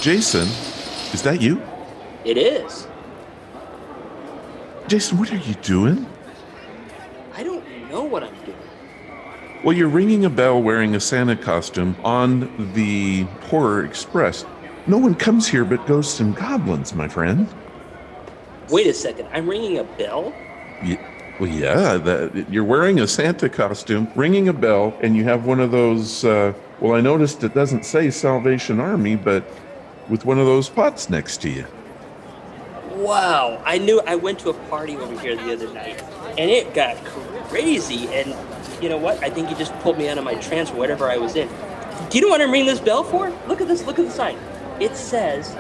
Jason, is that you? It is. Jason, what are you doing? I don't know what I'm doing. Well, you're ringing a bell wearing a Santa costume on the Horror Express. No one comes here but ghosts and goblins, my friend. Wait a second. I'm ringing a bell? You're wearing a Santa costume, ringing a bell, and you have one of those, well, I noticed it doesn't say Salvation Army, but with one of those pots next to you. Wow. I went to a party over here the other night, and it got crazy, and you know what? I think you just pulled me out of my trance or whatever I was in. Do you know what I'm ringing this bell for? Look at this. Look at the sign. It says,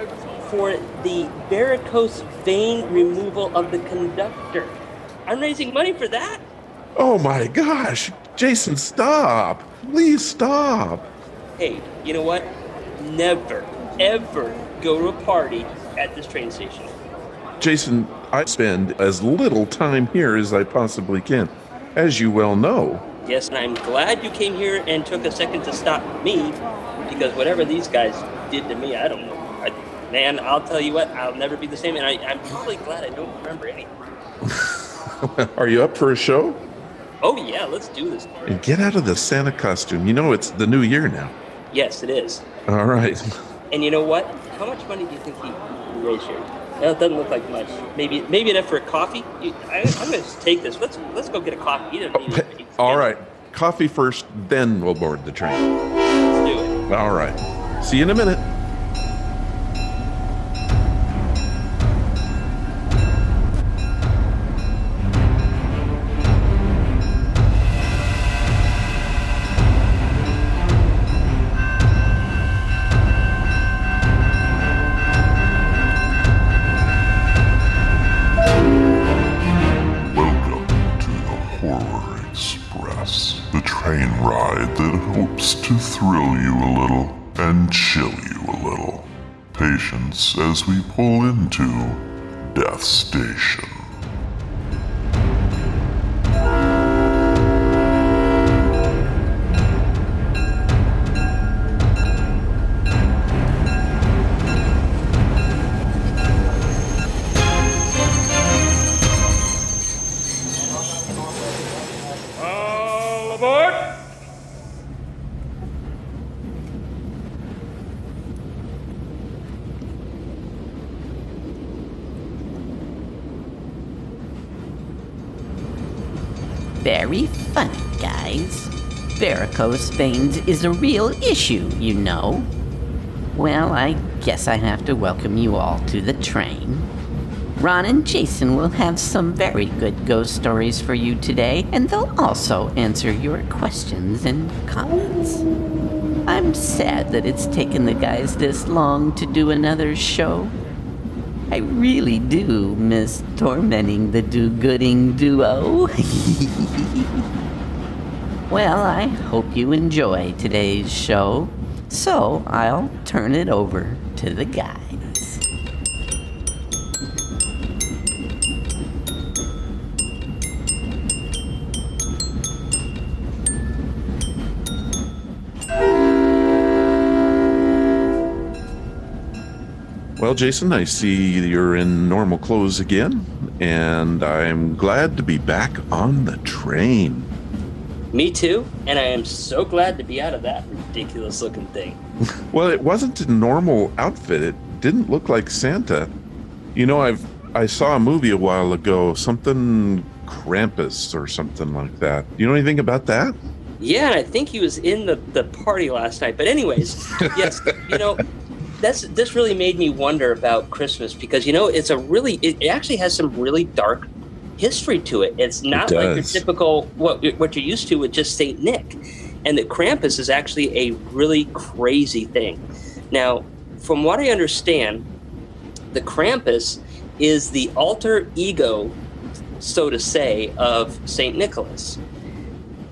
for the varicose vein removal of the conductor. I'm raising money for that. Oh my gosh. Jason, stop. Please stop. Hey, you know what? Never, ever go to a party at this train station. Jason, I spend as little time here as I possibly can, as you well know. Yes, and I'm glad you came here and took a second to stop me, because whatever these guys did to me, I don't know. Man, I'll tell you what, I'll never be the same, and I'm probably glad I don't remember anything. Are you up for a show? Oh yeah, let's do this. And get out of the Santa costume. You know it's the new year now. Yes, it is. All right. And you know what? How much money do you think he raised here? Well, it doesn't look like much. Maybe enough for a coffee. I'm going to take this. Let's go get a coffee. You don't need it. All right. Coffee first, then we'll board the train. Let's do it. All right. See you in a minute. The train ride that hopes to thrill you a little and chill you a little. Patience as we pull into Death Station. Very funny, guys. Varicose veins is a real issue, you know. Well, I guess I have to welcome you all to the train. Ron and Jason will have some very good ghost stories for you today, and they'll also answer your questions and comments. I'm sad that it's taken the guys this long to do another show. I really do miss tormenting the do-gooding duo. Well, I hope you enjoy today's show, so I'll turn it over to the guys. Well, Jason, I see you're in normal clothes again, and I'm glad to be back on the train. Me too, and I am so glad to be out of that ridiculous-looking thing. Well, it wasn't a normal outfit. It didn't look like Santa. You know, I saw a movie a while ago, something Krampus or something like that. You know anything about that? Yeah, and I think he was in the party last night. But anyways, yes, you know, this really made me wonder about Christmas because, you know, it actually has some really dark history to it. It's not like your typical what you're used to with just Saint Nick, and that Krampus is actually a really crazy thing. Now, from what I understand, the Krampus is the alter ego, so to say, of Saint Nicholas.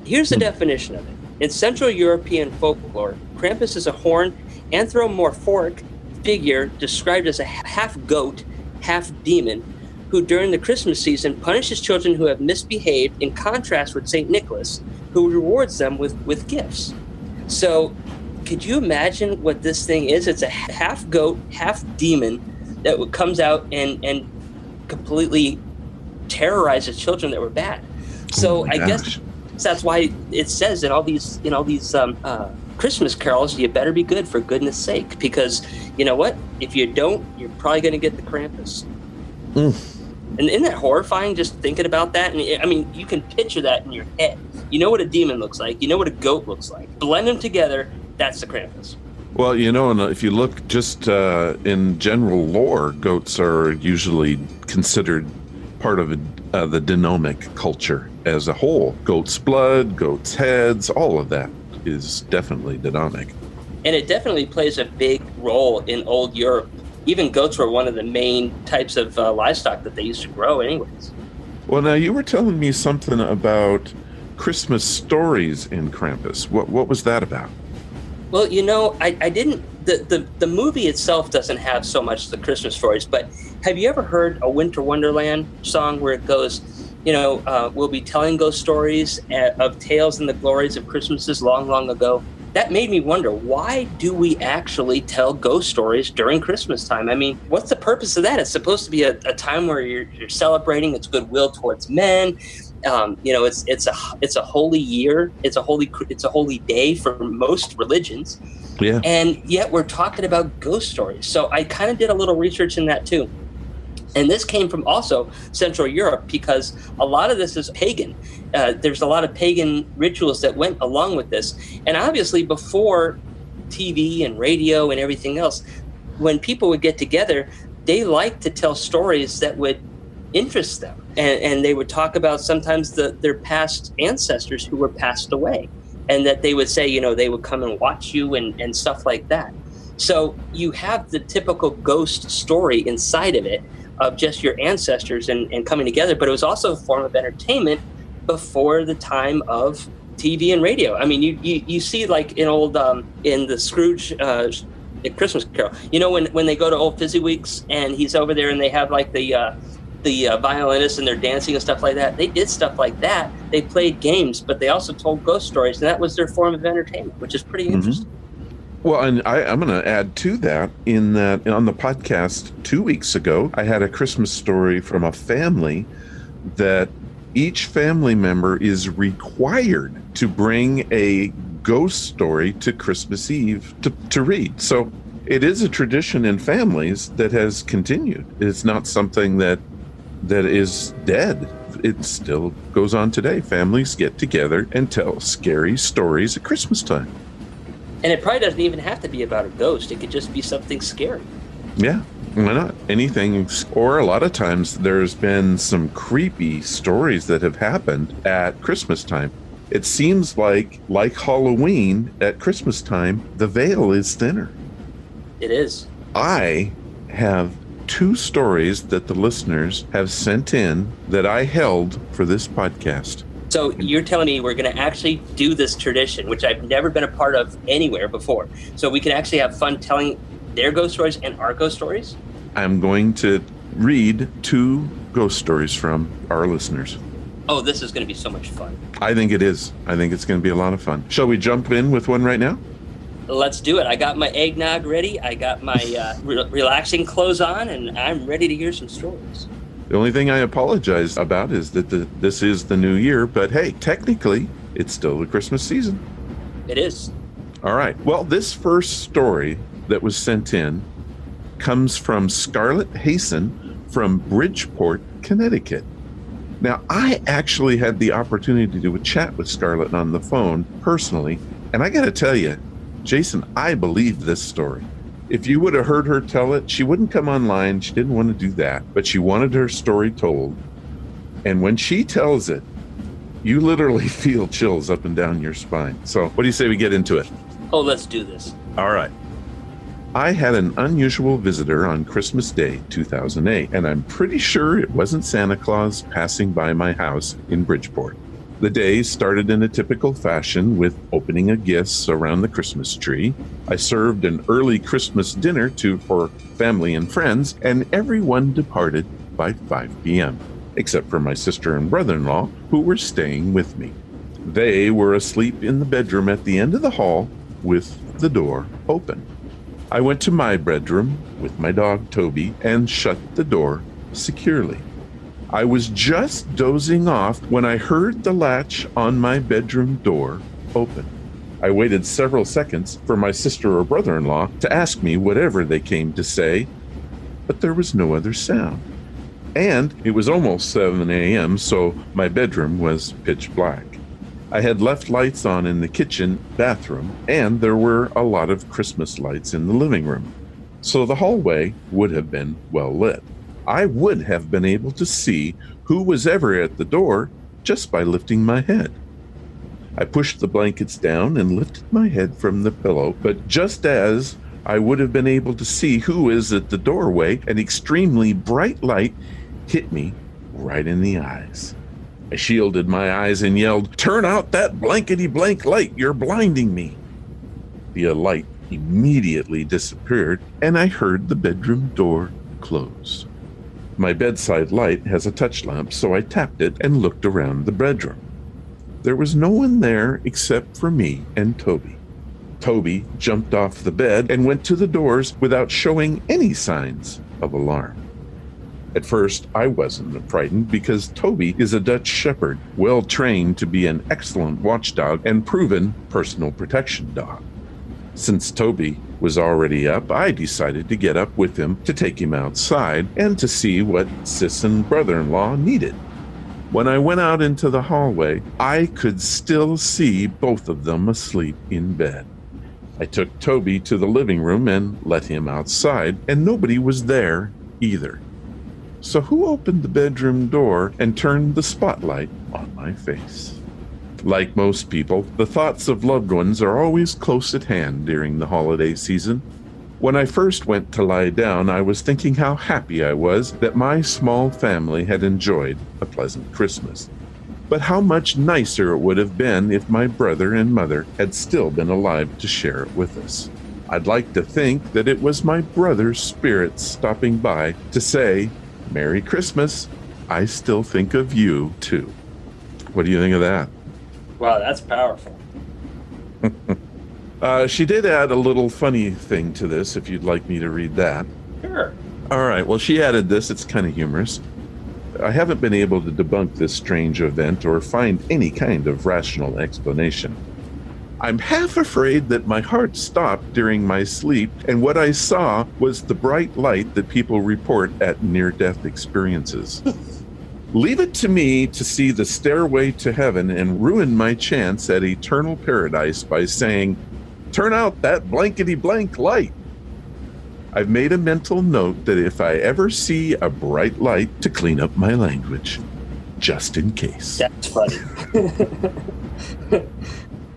Here's the definition of it. In Central European folklore, Krampus is a horned anthropomorphic figure described as a half goat, half demon, who during the Christmas season punishes children who have misbehaved, in contrast with St. Nicholas, who rewards them with gifts. So could you imagine what this thing is? It's a half goat, half demon that comes out and completely terrorizes children that were bad. So I guess that's why it says in all these Christmas carols, you better be good for goodness sake, because you know what? If you don't, you're probably going to get the Krampus. And isn't that horrifying, just thinking about that? And I mean, you can picture that in your head. You know what a demon looks like. You know what a goat looks like. Blend them together, that's the Krampus. Well, and if you look just in general lore, goats are usually considered part of the denomic culture as a whole. Goat's blood, goat's heads, all of that is definitely denomic. And it definitely plays a big role in old Europe. Even goats were one of the main types of livestock that they used to grow anyways. Well, now you were telling me something about Christmas stories in Krampus. What was that about? Well, I didn't. The movie itself doesn't have so much the Christmas stories, but have you ever heard a Winter Wonderland song where it goes, we'll be telling ghost stories of tales and the glories of Christmases long, long ago? That made me wonder, why do we actually tell ghost stories during Christmas time? I mean, what's the purpose of that? It's supposed to be a time where you're celebrating its goodwill towards men. It's a holy year. It's a holy day for most religions. Yeah. And yet we're talking about ghost stories. So I kind of did a little research in that too. And this came from also Central Europe, because a lot of this is pagan. There's a lot of pagan rituals that went along with this. And obviously before TV and radio and everything else, when people would get together, they liked to tell stories that would interest them. And they would talk about sometimes their past ancestors who were passed away. And that they would say, they would come and watch you and stuff like that. So you have the typical ghost story inside of it, of just your ancestors and coming together. But it was also a form of entertainment before the time of TV and radio. I mean, you see like in old, in the Scrooge Christmas Carol, when they go to old Fezziwigs and he's over there and they have like the violinists and they're dancing and stuff like that. They did stuff like that. They played games, but they also told ghost stories, and that was their form of entertainment, which is pretty interesting. Well, and I'm going to add to that in that on the podcast 2 weeks ago, I had a Christmas story from a family that each family member is required to bring a ghost story to Christmas Eve to read. So it is a tradition in families that has continued. It's not something that is dead. It still goes on today. Families get together and tell scary stories at Christmas time. And it probably doesn't even have to be about a ghost. It could just be something scary. Yeah, why not? Anything. Or a lot of times there's been some creepy stories that have happened at Christmas time. It seems like Halloween at Christmas time, the veil is thinner. It is. I have 2 stories that the listeners have sent in that I held for this podcast. So you're telling me we're going to actually do this tradition, which I've never been a part of anywhere before. So we can actually have fun telling their ghost stories and our ghost stories? I'm going to read 2 ghost stories from our listeners. Oh, this is going to be so much fun. I think it is. I think it's going to be a lot of fun. Shall we jump in with one right now? Let's do it. I got my eggnog ready. I got my relaxing clothes on, and I'm ready to hear some stories. The only thing I apologize about is that this is the new year, but hey, technically, it's still the Christmas season. It is. All right. Well, this first story that was sent in comes from Scarlett Hasten from Bridgeport, Connecticut. Now, I actually had the opportunity to do a chat with Scarlett on the phone personally, and I got to tell you, Jason, I believe this story. If you would have heard her tell it, she wouldn't come online. She didn't want to do that, but she wanted her story told. And when she tells it, you literally feel chills up and down your spine. So what do you say we get into it? Oh, let's do this. All right. I had an unusual visitor on Christmas Day, 2008, and I'm pretty sure it wasn't Santa Claus passing by my house in Bridgeport. The day started in a typical fashion with opening of gifts around the Christmas tree. I served an early Christmas dinner for family and friends, and everyone departed by 5 p.m., except for my sister and brother-in-law, who were staying with me. They were asleep in the bedroom at the end of the hall with the door open. I went to my bedroom with my dog Toby and shut the door securely. I was just dozing off when I heard the latch on my bedroom door open. I waited several seconds for my sister or brother-in-law to ask me whatever they came to say, but there was no other sound. And it was almost 7 a.m., so my bedroom was pitch black. I had left lights on in the kitchen, bathroom, and there were a lot of Christmas lights in the living room. So the hallway would have been well lit. I would have been able to see who was ever at the door just by lifting my head. I pushed the blankets down and lifted my head from the pillow, but just as I would have been able to see who is at the doorway, an extremely bright light hit me right in the eyes. I shielded my eyes and yelled, "Turn out that blankety-blank light, you're blinding me." The light immediately disappeared, and I heard the bedroom door close. My bedside light has a touch lamp, so I tapped it and looked around the bedroom. There was no one there except for me and Toby. Toby jumped off the bed and went to the doors without showing any signs of alarm. At first, I wasn't frightened because Toby is a Dutch Shepherd, well trained to be an excellent watchdog and proven personal protection dog. Since Toby was already up, I decided to get up with him to take him outside and to see what sis and brother-in-law needed. When I went out into the hallway, I could still see both of them asleep in bed. I took Toby to the living room and let him outside, and nobody was there either. So who opened the bedroom door and turned the spotlight on my face? Like most people, the thoughts of loved ones are always close at hand during the holiday season. When I first went to lie down, I was thinking how happy I was that my small family had enjoyed a pleasant Christmas. But how much nicer it would have been if my brother and mother had still been alive to share it with us. I'd like to think that it was my brother's spirits stopping by to say, "Merry Christmas. I still think of you, too." What do you think of that? Wow, that's powerful. She did add a little funny thing to this, if you'd like me to read that. Sure. All right, well, she added this. It's kind of humorous. I haven't been able to debunk this strange event or find any kind of rational explanation. I'm half afraid that my heart stopped during my sleep, and what I saw was the bright light that people report at near-death experiences. Leave it to me to see the stairway to heaven and ruin my chance at eternal paradise by saying, "Turn out that blankety-blank light." I've made a mental note that if I ever see a bright light, to clean up my language, just in case. That's funny.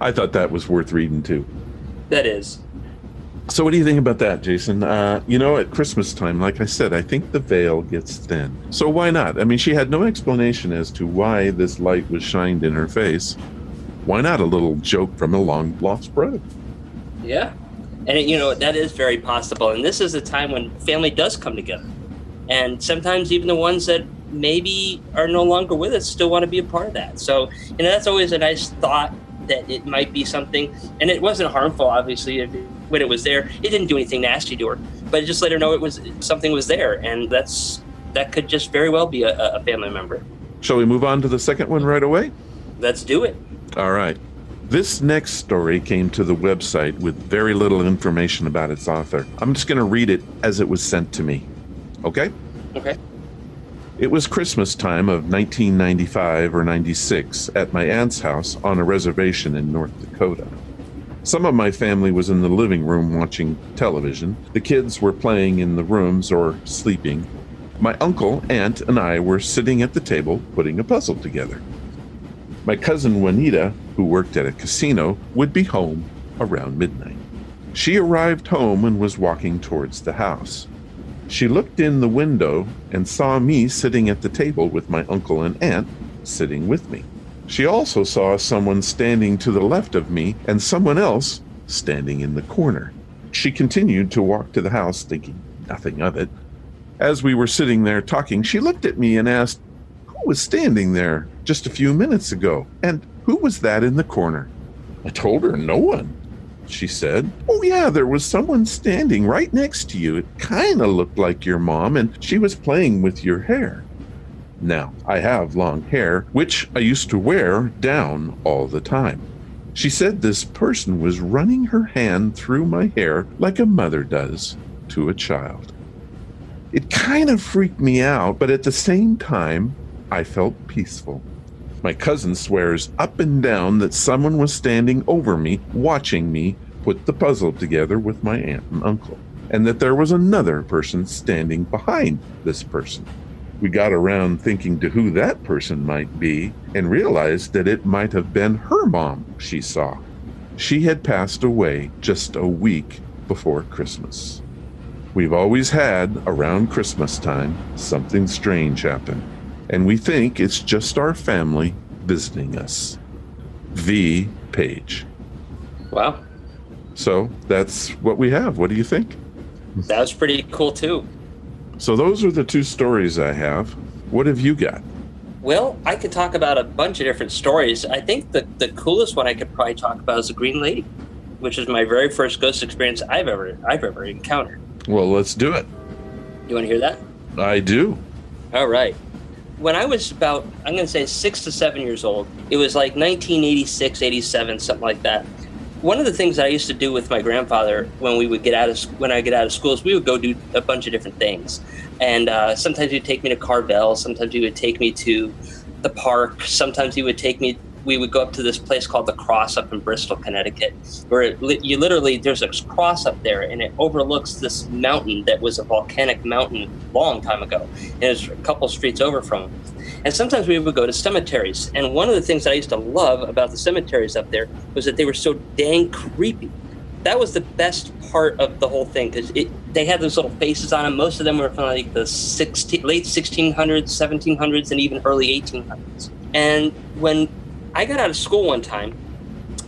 I thought that was worth reading too. That is. So what do you think about that, Jason? At Christmas time, like I said, I think the veil gets thin. So why not? I mean, she had no explanation as to why this light was shined in her face. Why not a little joke from a long-lost brother? Yeah. And, that is very possible. And this is a time when family does come together. And sometimes even the ones that maybe are no longer with us still want to be a part of that. So, that's always a nice thought that it might be something. And it wasn't harmful, obviously, when it was there. It didn't do anything nasty to her. But it just let her know something was there. And that could just very well be a family member. Shall we move on to the second one right away? Let's do it. All right. This next story came to the website with very little information about its author. I'm just going to read it as it was sent to me. Okay? Okay. It was Christmas time of 1995 or 96 at my aunt's house on a reservation in North Dakota. Some of my family was in the living room watching television. The kids were playing in the rooms or sleeping. My uncle, aunt, and I were sitting at the table putting a puzzle together. My cousin Juanita, who worked at a casino, would be home around midnight. She arrived home and was walking towards the house. She looked in the window and saw me sitting at the table with my uncle and aunt sitting with me. She also saw someone standing to the left of me and someone else standing in the corner. She continued to walk to the house, thinking nothing of it. As we were sitting there talking, she looked at me and asked, "Who was standing there just a few minutes ago? And who was that in the corner?" I told her no one. she said. Oh, yeah, there was someone standing right next to you. It kind of looked like your mom, and she was playing with your hair. Now, I have long hair, which I used to wear down all the time. She said this person was running her hand through my hair like a mother does to a child. It kind of freaked me out, but at the same time, I felt peaceful. My cousin swears up and down that someone was standing over me, watching me put the puzzle together with my aunt and uncle, and that there was another person standing behind this person. We got around thinking to who that person might be and realized that it might have been her mom she saw. She had passed away just a week before Christmas. We've always had, around Christmas time, something strange happen, and we think it's just our family visiting us. V. Page. Wow. So that's what we have. What do you think? That was pretty cool, too. So those are the two stories I have. What have you got? Well, I could talk about a bunch of different stories. I think the coolest one I could probably talk about is the Green Lady, which is my very first ghost experience I've ever encountered. Well, let's do it. You want to hear that? I do. All right. When I was about, I'm going to say 6 to 7 years old, it was like 1986, 87, something like that. One of the things that I used to do with my grandfather when I get out of school is we would go do a bunch of different things. And sometimes he'd take me to Carvel. Sometimes he would take me to the park. Sometimes we would go up to this place called The Cross up in Bristol, Connecticut, where there's a cross up there and it overlooks this mountain that was a volcanic mountain a long time ago. And it was a couple streets over from it. And sometimes we would go to cemeteries. And one of the things that I used to love about the cemeteries up there was that they were so dang creepy. That was the best part of the whole thing, because they had those little faces on them. Most of them were from like the late 1600s, 1700s, and even early 1800s. And when I got out of school one time,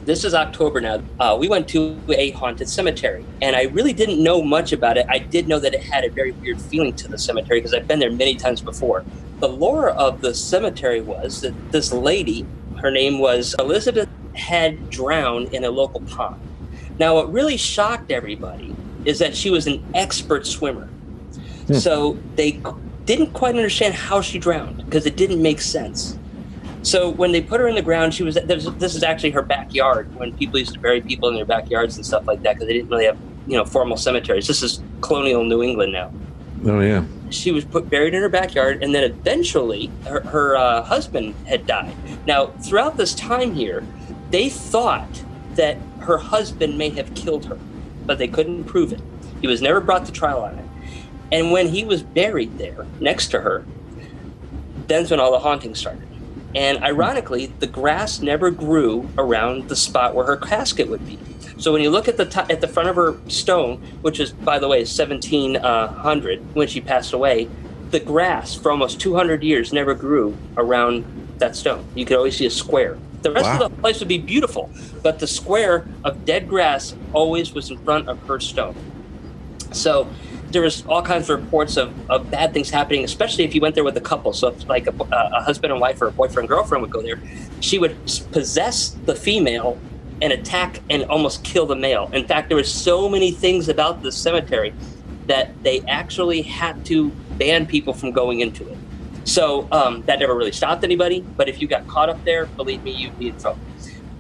this is October now, we went to a haunted cemetery. And I really didn't know much about it. I did know that it had a very weird feeling to the cemetery because I've been there many times before. The lore of the cemetery was that this lady, her name was Elizabeth, had drowned in a local pond. Now, what really shocked everybody is that she was an expert swimmer. So they didn't quite understand how she drowned because it didn't make sense. So when they put her in the ground, this is actually her backyard, when people used to bury people in their backyards and stuff like that because they didn't really have, formal cemeteries. This is colonial New England now. Oh, yeah. She was buried in her backyard, and then eventually her husband had died. Now, throughout this time here, they thought that her husband may have killed her, but they couldn't prove it. He was never brought to trial on it. And when he was buried there next to her, then's when all the haunting started. And ironically, the grass never grew around the spot where her casket would be. So when you look at the front of her stone, which is, by the way, 1700 when she passed away, the grass for almost 200 years never grew around that stone. You could always see a square. The rest of the place would be beautiful, but the square of dead grass always was in front of her stone. So there was all kinds of reports of bad things happening, especially if you went there with a couple. So if like a husband and wife or a boyfriend and girlfriend would go there, she would possess the female and attack and almost kill the male. In fact, there were so many things about the cemetery that they actually had to ban people from going into it. So that never really stopped anybody. But if you got caught up there, believe me, you'd be in trouble.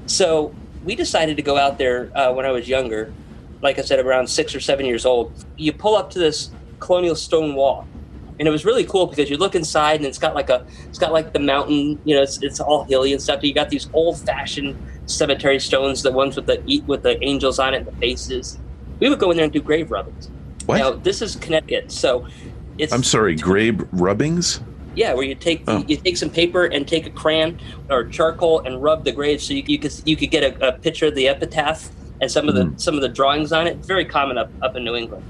So we decided to go out there when I was younger. Like I said, around 6 or 7 years old. You pull up to this colonial stone wall. And it was really cool because you look inside and it's got like the mountain, it's all hilly and stuff. You got these old fashioned cemetery stones, the ones with the angels on it and the faces. We would go in there and do grave rubbings. What? Now, this is Connecticut, so it's... I'm sorry, grave rubbings? Yeah, where you take some paper and take a crayon or charcoal and rub the grave so you could get a picture of the epitaph and some of the drawings on it. It's very common up in New England.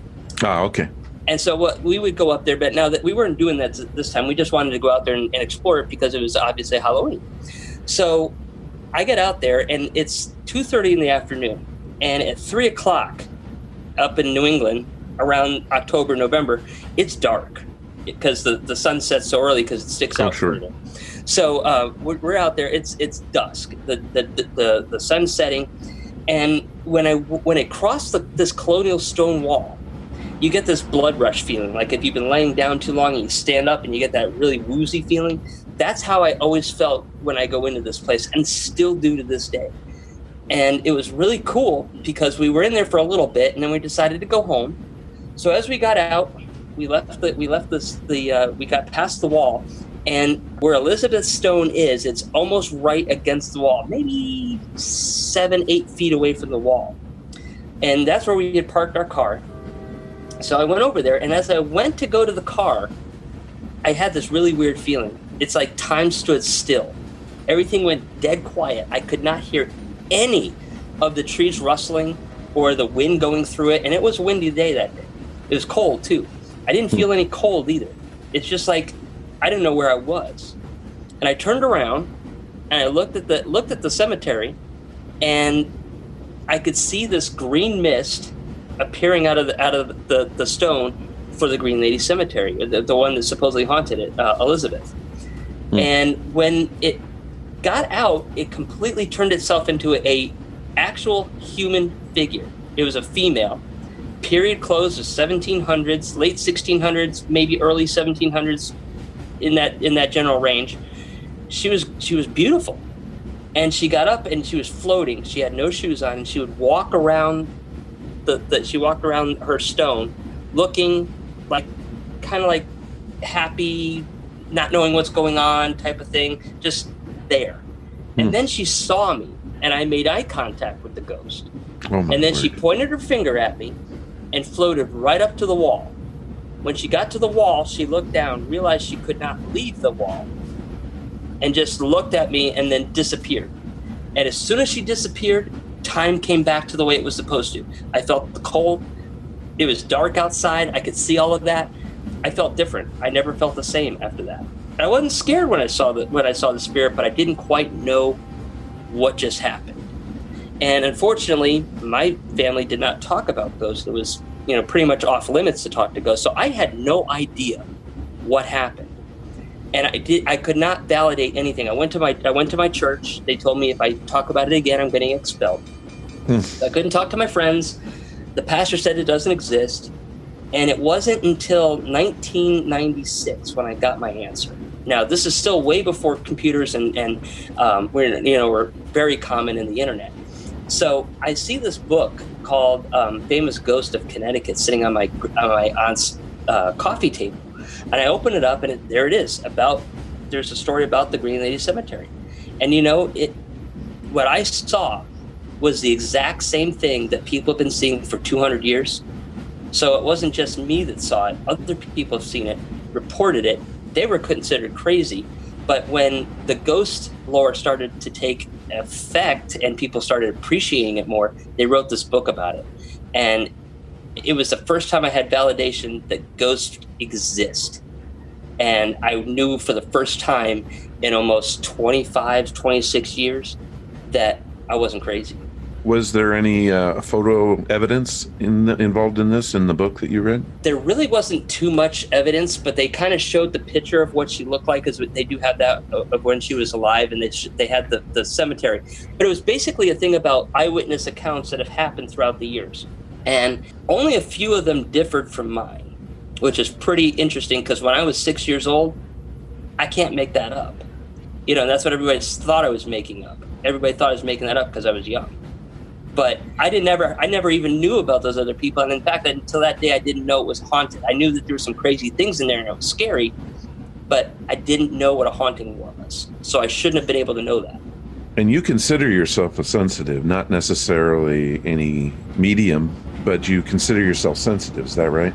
Ah, okay. And so we would go up there, but now that we weren't doing that this time, we just wanted to go out there and explore it because it was obviously Halloween. So I get out there and it's 2:30 in the afternoon, and at 3 o'clock up in New England around October, November, it's dark because the sun sets so early because it sticks out. Sure. So we're out there. It's dusk. The sun's setting, And when it crossed this colonial stone wall, you get this blood rush feeling, like if you've been laying down too long and you stand up and you get that really woozy feeling. That's how I always felt when I go into this place, and still do to this day. And it was really cool because we were in there for a little bit, and then we decided to go home. So as we got out, we got past the wall, and where Elizabeth Stone is, it's almost right against the wall, maybe 7-8 feet away from the wall. And that's where we had parked our car. So I went over there, and as I went to go to the car, I had this really weird feeling. It's like time stood still. Everything went dead quiet. I could not hear any of the trees rustling or the wind going through it. And it was a windy day that day. It was cold too. I didn't feel any cold either. It's just like I didn't know where I was. And I turned around and I looked at the cemetery, and I could see this green mist appearing out of the stone for the Green Lady Cemetery, the one that supposedly haunted it, Elizabeth. And when it got out, it completely turned itself into a actual human figure. It was a female. Period clothes of 1700s, late 1600s, maybe early 1700s, in that general range. She was beautiful, and she got up and she was floating. She had no shoes on, and she would walk around her stone, looking like kind of like happy, not knowing what's going on type of thing, just there. And then she saw me, and I made eye contact with the ghost. And then she pointed her finger at me and floated right up to the wall. When she got to the wall, she looked down, realized she could not leave the wall, and just looked at me and then disappeared. And as soon as she disappeared, time came back to the way it was supposed to. I felt the cold. It was dark outside. I could see all of that. I felt different. I never felt the same after that. And I wasn't scared when I saw the spirit, but I didn't quite know what just happened. And unfortunately, my family did not talk about ghosts. It was, pretty much off limits to talk to ghosts. So I had no idea what happened. And I could not validate anything. I went to my church. They told me if I talk about it again, I'm getting expelled. I couldn't talk to my friends. The pastor said it doesn't exist. And it wasn't until 1996 when I got my answer. Now, this is still way before computers and were very common in the internet. So I see this book called Famous Ghost of Connecticut sitting on my aunt's coffee table. And I open it up, and there it is. There's a story about the Green Lady Cemetery. And what I saw was the exact same thing that people have been seeing for 200 years. So it wasn't just me that saw it. Other people have seen it, reported it. They were considered crazy. But when the ghost lore started to take effect and people started appreciating it more, they wrote this book about it. And it was the first time I had validation that ghosts exist. And I knew for the first time in almost 25, 26 years that I wasn't crazy. Was there any photo evidence involved in this in the book that you read? There really wasn't too much evidence, but they kind of showed the picture of what she looked like, because they do have that of when she was alive, and they had the cemetery. But it was basically a thing about eyewitness accounts that have happened throughout the years. And only a few of them differed from mine, which is pretty interesting, because when I was 6 years old, I can't make that up. That's what everybody thought I was making up. Everybody thought I was making that up because I was young. But I never even knew about those other people. And in fact, until that day, I didn't know it was haunted. I knew that there were some crazy things in there and it was scary, but I didn't know what a haunting was. So I shouldn't have been able to know that. And you consider yourself a sensitive, not necessarily any medium, but you consider yourself sensitive. Is that right?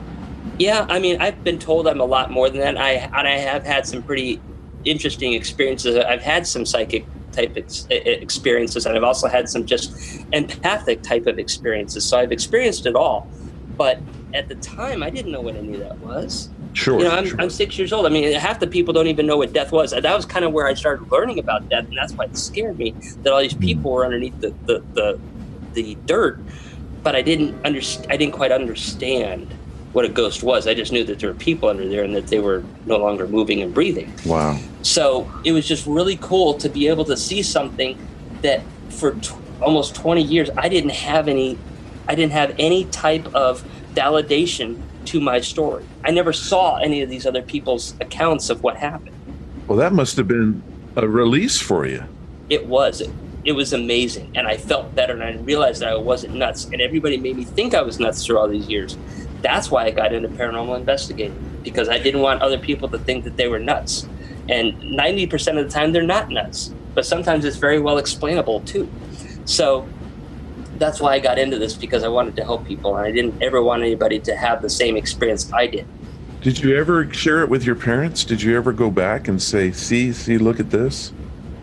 Yeah. I mean, I've been told I'm a lot more than that. I have had some pretty interesting experiences. I've had some psychic type experiences, and I've also had some just empathic type of experiences. So I've experienced it all. But at the time, I didn't know what any of that was. Sure. I'm 6 years old. I mean, half the people don't even know what death was. That was kind of where I started learning about death, and that's why it scared me that all these people were underneath the dirt. But I didn't quite understand what a ghost was. I just knew that there were people under there and that they were no longer moving and breathing. Wow. So it was just really cool to be able to see something that for almost 20 years, I didn't have any type of validation to my story. I never saw any of these other people's accounts of what happened. Well, that must have been a release for you. It was amazing, and I felt better, and I realized that I wasn't nuts, and everybody made me think I was nuts through all these years. That's why I got into paranormal investigating, because I didn't want other people to think that they were nuts. And 90% of the time, they're not nuts, but sometimes it's very well explainable too. So that's why I got into this, because I wanted to help people, and I didn't ever want anybody to have the same experience I did. Did you ever share it with your parents? Did you ever go back and say, see, look at this?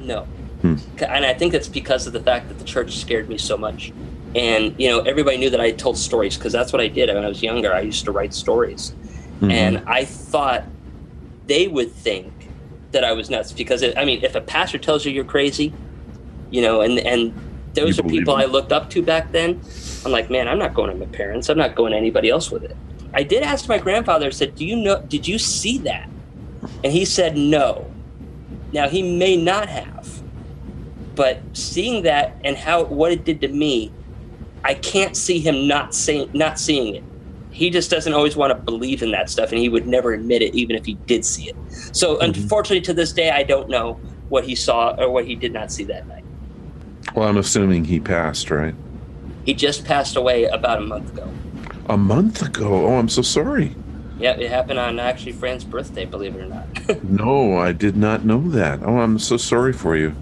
No. And I think it's because of the fact that the church scared me so much. And, everybody knew that I told stories, because that's what I did. When I was younger, I used to write stories. Mm-hmm. And I thought they would think that I was nuts, because, if a pastor tells you you're crazy, and those are people I looked up to back then, I'm like, man, I'm not going to my parents. I'm not going to anybody else with it. I did ask my grandfather, I said, did you see that? And he said, no. Now, he may not have, but seeing that and what it did to me, I can't see him not seeing it. He just doesn't always want to believe in that stuff, and he would never admit it, even if he did see it. So, unfortunately, to this day, I don't know what he saw or what he did not see that night. Well, I'm assuming he passed, right? He just passed away about a month ago. A month ago? Oh, I'm so sorry. Yeah, it happened on actually Fran's birthday, believe it or not. No, I did not know that. Oh, I'm so sorry for you.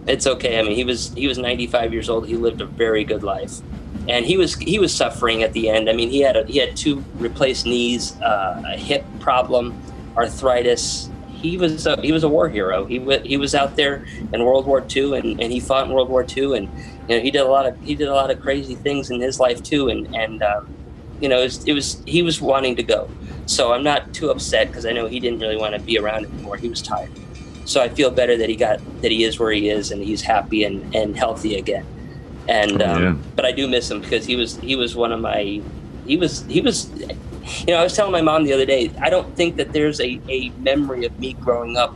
It's okay. He was 95 years old. He lived a very good life, and he was suffering at the end. He had 2 replaced knees, a hip problem, arthritis. He was a war hero. He was out there in World War II, and he fought in World War II, and he did a lot of crazy things in his life too, and he was wanting to go. So I'm not too upset, because I know he didn't really want to be around anymore. He was tired. So I feel better that he is where he is, and he's happy and healthy again. And but I do miss him, because he was one of my he was I was telling my mom the other day, I don't think that there's a memory of me growing up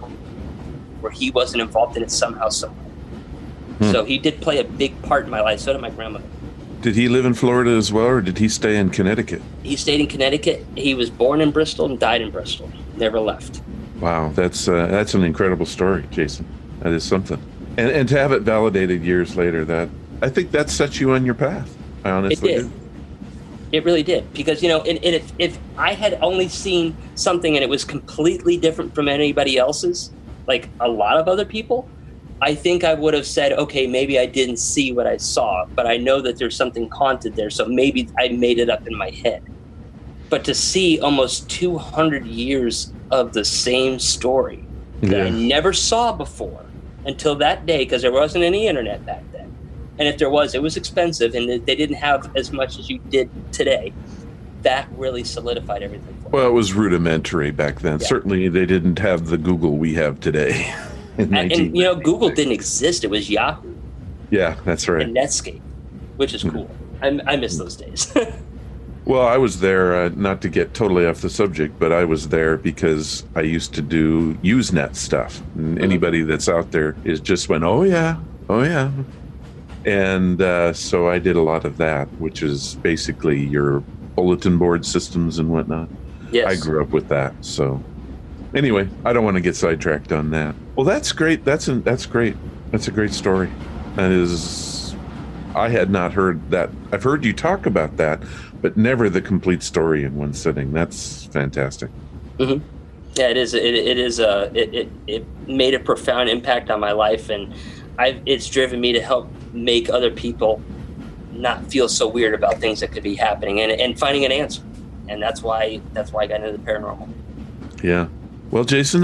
where he wasn't involved in it somehow, somewhere. So he did play a big part in my life. So did my grandmother. Did he live in Florida as well, or did he stay in Connecticut? He stayed in Connecticut. He was born in Bristol and died in Bristol. Never left. Wow, that's an incredible story, Jason. That is something. And to have it validated years later, I think that sets you on your path. I honestly do. It really did, because if I had only seen something and it was completely different from anybody else's, like a lot of other people, I think I would have said, okay, maybe I didn't see what I saw, but I know that there's something haunted there, so maybe I made it up in my head. But to see almost 200 years of the same story that I never saw before until that day, because there wasn't any internet back then. And if there was, it was expensive, and they didn't have as much as you did today. That really solidified everything for me. Well, it was rudimentary back then. Yeah. Certainly they didn't have the Google we have today. And Google didn't exist. It was Yahoo. Yeah, that's right. And Netscape, which is cool. I miss those days. Well, I was there, not to get totally off the subject, but I was there because I used to do Usenet stuff. And anybody that's out there just went, oh yeah. And so I did a lot of that, which is basically your bulletin board systems and whatnot. Yes. I grew up with that. So anyway, I don't want to get sidetracked on that. Well, that's great. That's great. That's a great story. I had not heard that. I've heard you talk about that, but never the complete story in one sitting. That's fantastic. Mm-hmm. Yeah, it is. It made a profound impact on my life, and it's driven me to help make other people not feel so weird about things that could be happening, and finding an answer. And that's why I got into the paranormal. Yeah. Well, Jason,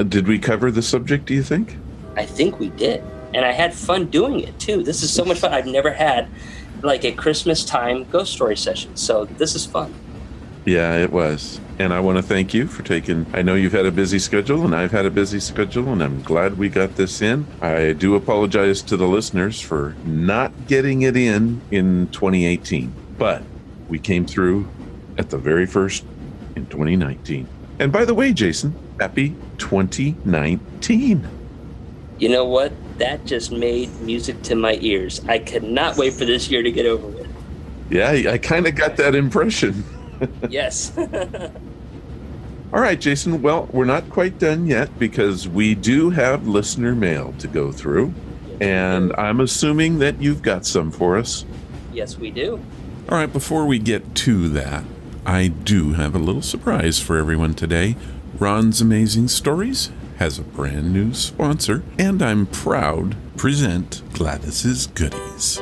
did we cover the subject, do you think? I think we did. And I had fun doing it too. This is so much fun. I've never had like a Christmas time ghost story session. So this is fun. Yeah, it was. And I want to thank you for I know you've had a busy schedule, and I've had a busy schedule, and I'm glad we got this in. I do apologize to the listeners for not getting it in 2018, but we came through at the very first in 2019. And by the way, Jason, happy 2019. You know what? That just made music to my ears. I cannot wait for this year to get over with. Yeah, I kind of got that impression. Yes. All right, Jason. Well, we're not quite done yet because we do have listener mail to go through. And I'm assuming that you've got some for us. Yes, we do. All right, before we get to that, I do have a little surprise for everyone today. Ron's Amazing Stories has a brand new sponsor, and I'm proud to present Gladys's Goodies.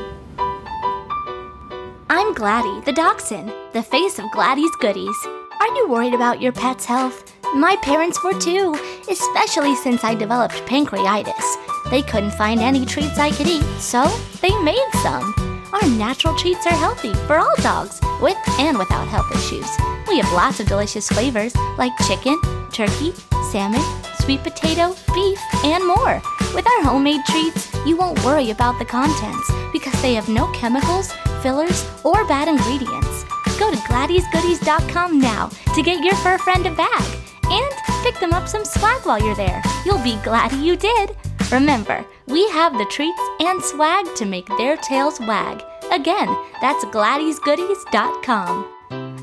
I'm Gladys, the dachshund, the face of Gladys Goodies. Are you worried about your pet's health? My parents were too, especially since I developed pancreatitis. They couldn't find any treats I could eat, so they made some. Our natural treats are healthy for all dogs, with and without health issues. We have lots of delicious flavors like chicken, turkey, salmon, sweet potato, beef, and more. With our homemade treats, you won't worry about the contents because they have no chemicals, fillers, or bad ingredients. Go to GladysGoodies.com now to get your fur friend a bag and pick them up some swag while you're there. You'll be glad you did. Remember, we have the treats and swag to make their tails wag. Again, that's GladysGoodies.com.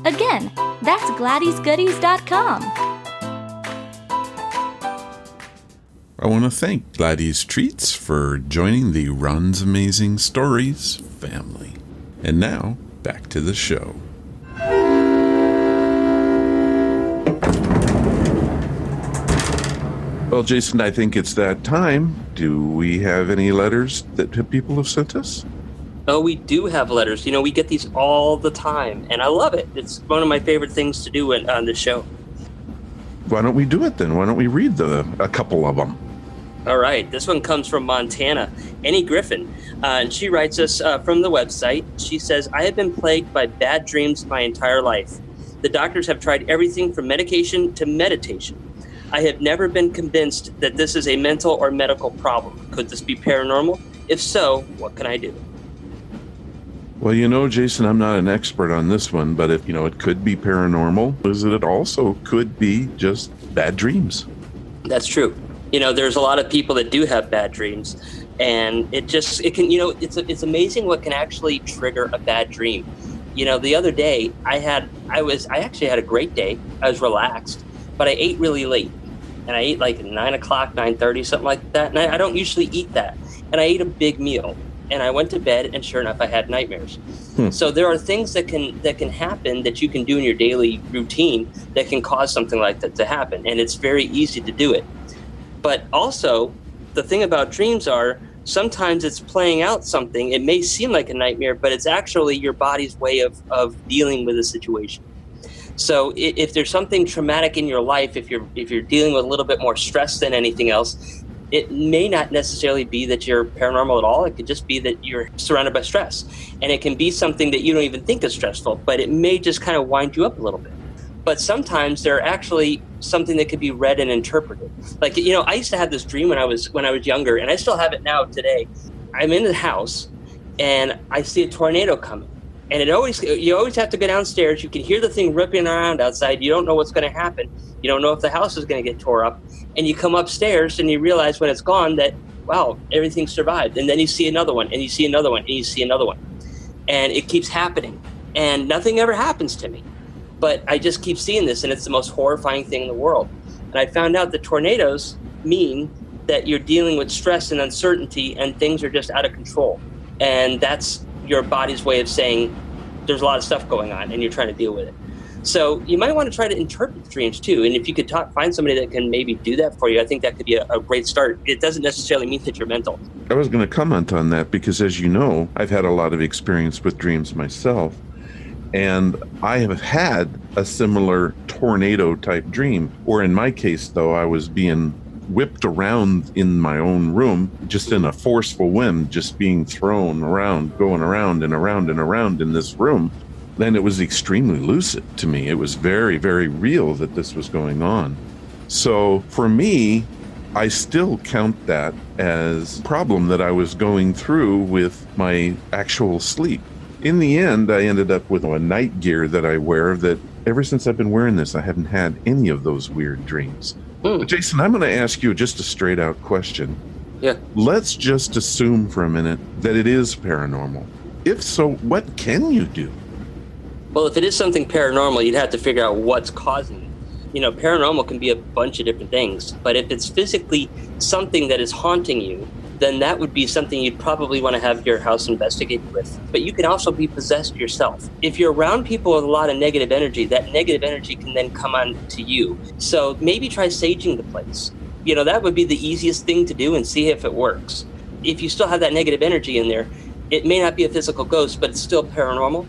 Again, that's GladysGoodies.com. I want to thank Gladys Treats for joining the Ron's Amazing Stories family. And now, back to the show. Well, Jason, I think it's that time. Do we have any letters that people have sent us? Oh, we do have letters. You know, we get these all the time, and I love it. It's one of my favorite things to do on the show. Why don't we do it then? Why don't we read a couple of them? All right. This one comes from Montana, Annie Griffin, and she writes us from the website. She says, I have been plagued by bad dreams my entire life. The doctors have tried everything from medication to meditation. I have never been convinced that this is a mental or medical problem. Could this be paranormal? If so, what can I do? Well, you know, Jason, I'm not an expert on this one, but if, it could be paranormal, is it also could be just bad dreams. That's true. There's a lot of people that do have bad dreams, and it's amazing what can actually trigger a bad dream. The other day I actually had a great day. I was relaxed, but I ate really late, and I ate like 9 o'clock, 9:30, something like that. And I don't usually eat that. And I ate a big meal, and I went to bed, and sure enough, I had nightmares. So there are things that can happen that you can do in your daily routine that can cause something like that to happen. And it's very easy to do it. But also, the thing about dreams are sometimes it's playing out something. It may seem like a nightmare, but it's actually your body's way of dealing with a situation. So if there's something traumatic in your life, if you're dealing with a little bit more stress than anything else, it may not necessarily be that you're paranormal at all. It could just be that you're surrounded by stress. And it can be something that you don't even think is stressful, but it may just kind of wind you up a little bit. But sometimes they're actually something that could be read and interpreted. Like, I used to have this dream when I was younger, and I still have it now today. I'm in the house, and I see a tornado coming. And you always have to go downstairs. You can hear the thing ripping around outside. You don't know what's going to happen. You don't know if the house is going to get tore up. And you come upstairs, and you realize when it's gone that, wow, everything survived. And then you see another one, and you see another one, and you see another one. And it keeps happening. And nothing ever happens to me. But I just keep seeing this, and it's the most horrifying thing in the world. And I found out that tornadoes mean that you're dealing with stress and uncertainty, and things are just out of control. And that's your body's way of saying there's a lot of stuff going on, and you're trying to deal with it. So you might want to try to interpret dreams, too. And if you could find somebody that can maybe do that for you, I think that could be a great start. It doesn't necessarily mean that you're mental. I was going to comment on that because, as you know, I've had a lot of experience with dreams myself. And I have had a similar tornado-type dream, or in my case, though, I was being whipped around in my own room, just in a forceful whim, just being thrown around, going around and around and around in this room. Then it was extremely lucid to me. It was very, very real that this was going on. So for me, I still count that as a problem that I was going through with my actual sleep. In the end, I ended up with a night gear that I wear that ever since I've been wearing this, I haven't had any of those weird dreams. But Jason, I'm going to ask you just a straight out question. Yeah. Let's just assume for a minute that it is paranormal. If so, what can you do? Well, if it is something paranormal, you'd have to figure out what's causing it. You know, paranormal can be a bunch of different things, but if it's physically something that is haunting you, then that would be something you'd probably want to have your house investigated with. But you can also be possessed yourself. If you're around people with a lot of negative energy, that negative energy can then come on to you. So maybe try saging the place. You know, that would be the easiest thing to do and see if it works. If you still have that negative energy in there, it may not be a physical ghost, but it's still paranormal.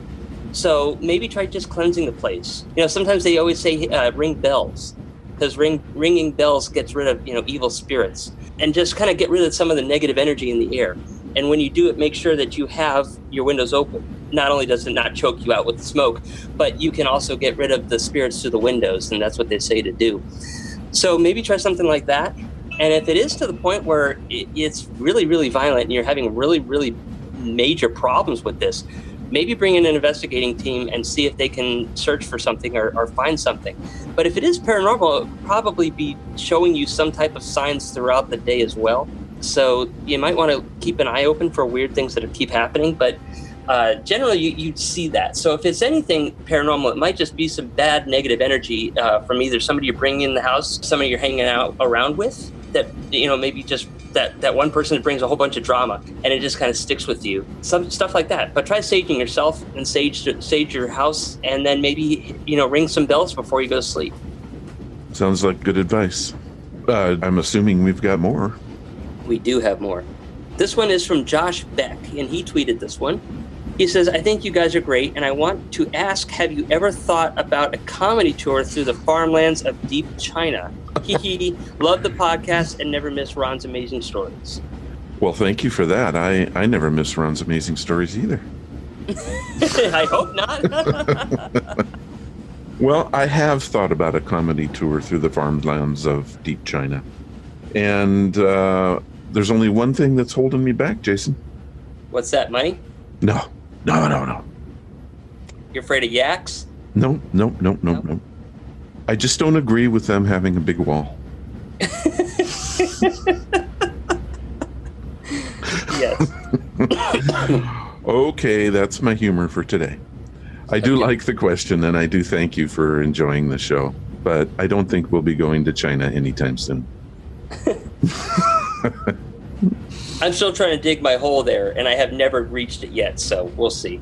So maybe try just cleansing the place. You know, sometimes they always say ring bells, because ringing bells gets rid of, evil spirits, and just kind of get rid of some of the negative energy in the air. And when you do it, make sure that you have your windows open. Not only does it not choke you out with the smoke, but you can also get rid of the spirits through the windows, and that's what they say to do. So maybe try something like that. And if it is to the point where it's really, really violent and you're having really, really major problems with this, maybe bring in an investigating team and see if they can search for something or find something. But if it is paranormal, it would probably be showing you some type of signs throughout the day as well. So you might want to keep an eye open for weird things that keep happening. But generally, you'd see that. So if it's anything paranormal, it might just be some bad negative energy from either somebody you're bringing in the house, somebody you're hanging out around with, that, maybe just that one person that brings a whole bunch of drama and it just kind of sticks with you. Some stuff like that. But try saging yourself and sage your house, and then maybe, ring some bells before you go to sleep. Sounds like good advice. I'm assuming we've got more. We do have more. This one is from Josh Beck, and he tweeted this one. He says, I think you guys are great, and I want to ask, have you ever thought about a comedy tour through the farmlands of deep China? Hee love the podcast and never miss Ron's amazing stories. Well, thank you for that. I never miss Ron's amazing stories either. I hope not. Well, I have thought about a comedy tour through the farmlands of deep China. And there's only one thing that's holding me back, Jason. What's that, money? No. You're afraid of yaks? No. I just don't agree with them having a big wall. Yes. Okay, that's my humor for today. I do like the question, and I do thank you for enjoying the show, but I don't think we'll be going to China anytime soon. I'm still trying to dig my hole there, and I have never reached it yet, so we'll see.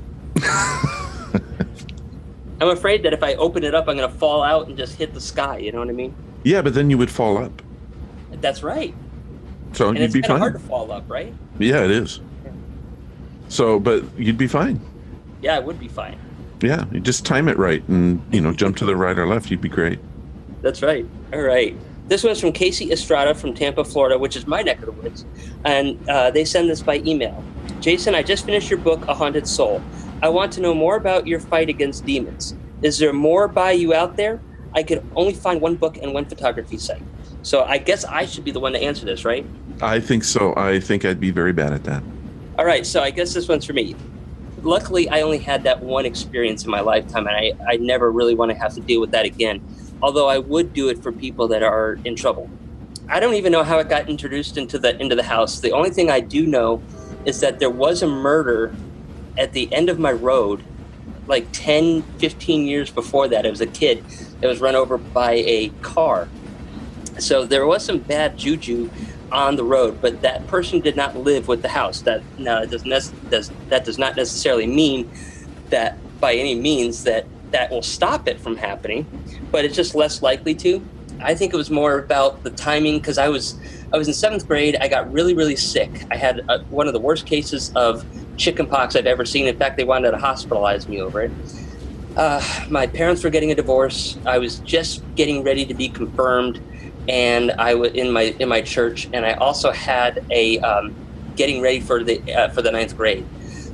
I'm afraid that if I open it up, I'm going to fall out and just hit the sky, you know what I mean? Yeah, but then you would fall up. That's right. So and you'd be fine. It's hard to fall up, right? Yeah, it is. So, but you'd be fine. Yeah, I would be fine. Yeah, you just time it right and, jump to the right or left. You'd be great. That's right. All right. This one's from Casey Estrada from Tampa, Florida, which is my neck of the woods. And they send this by email. Jason, I just finished your book, A Haunted Soul. I want to know more about your fight against demons. Is there more by you out there? I could only find one book and one photography site. So I guess I should be the one to answer this, right? I think so. I think I'd be very bad at that. All right. So I guess this one's for me. Luckily, I only had that one experience in my lifetime, and I never really want to have to deal with that again. Although I would do it for people that are in trouble. I don't even know how it got introduced into the house. The only thing I do know is that there was a murder at the end of my road, like 10, 15 years before that. It was a kid that was run over by a car. So there was some bad juju on the road, but that person did not live with the house. That does not necessarily mean that by any means that will stop it from happening, but it's just less likely to. I think it was more about the timing, because I was in 7th grade. I got really, really sick. I had one of the worst cases of chickenpox I've ever seen. In fact, they wanted to hospitalize me over it. My parents were getting a divorce. I was just getting ready to be confirmed, and I was in my church, and I also had a getting ready for the 9th grade.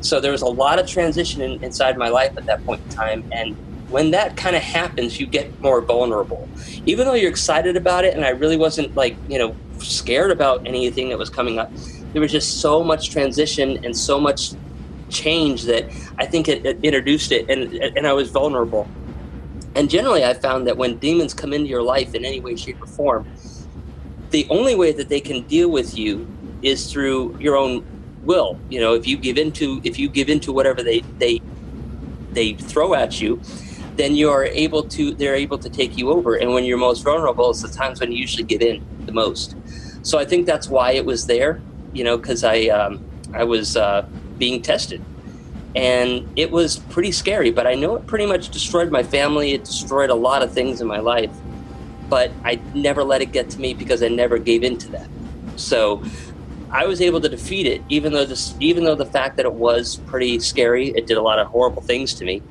So there was a lot of transition inside my life at that point in time, and when that kind of happens, you get more vulnerable. Even though you're excited about it, and I really wasn't scared about anything that was coming up, there was just so much transition and so much change that I think it introduced it, and I was vulnerable. And generally, I found that when demons come into your life in any way, shape, or form, the only way that they can deal with you is through your own will. You know, if you give into whatever they throw at you, then they're able to take you over. And when you're most vulnerable, it's the times when you usually give in the most. So I think that's why it was there, you know, because I was being tested. And it was pretty scary, but I know it pretty much destroyed my family. It destroyed a lot of things in my life, but I never let it get to me because I never gave in to that. So I was able to defeat it, even though the fact that it was pretty scary, it did a lot of horrible things to me.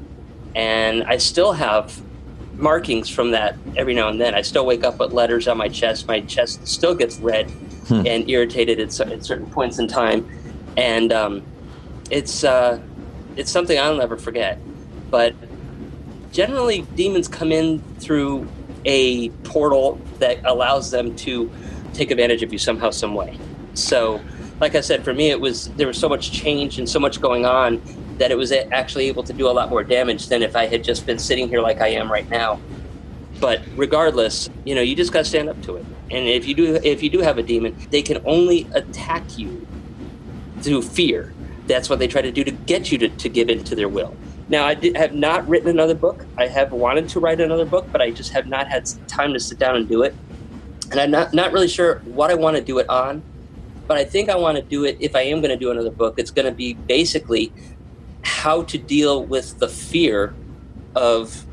And I still have markings from that every now and then. I still wake up with letters on my chest. My chest still gets red and irritated at certain points in time. And it's something I'll never forget. But generally, demons come in through a portal that allows them to take advantage of you somehow, some way. So, like I said, for me, there was so much change and so much going on that it was actually able to do a lot more damage than if I had just been sitting here like I am right now. But regardless, you know, you just got to stand up to it. And if you do have a demon, they can only attack you through fear. That's what they try to do to get you to give in to their will. Now, I have not written another book. I have wanted to write another book, but I just have not had time to sit down and do it. And I'm not really sure what I want to do it on, but I think I want to do it, if I am going to do another book, it's going to be basically how to deal with the fear of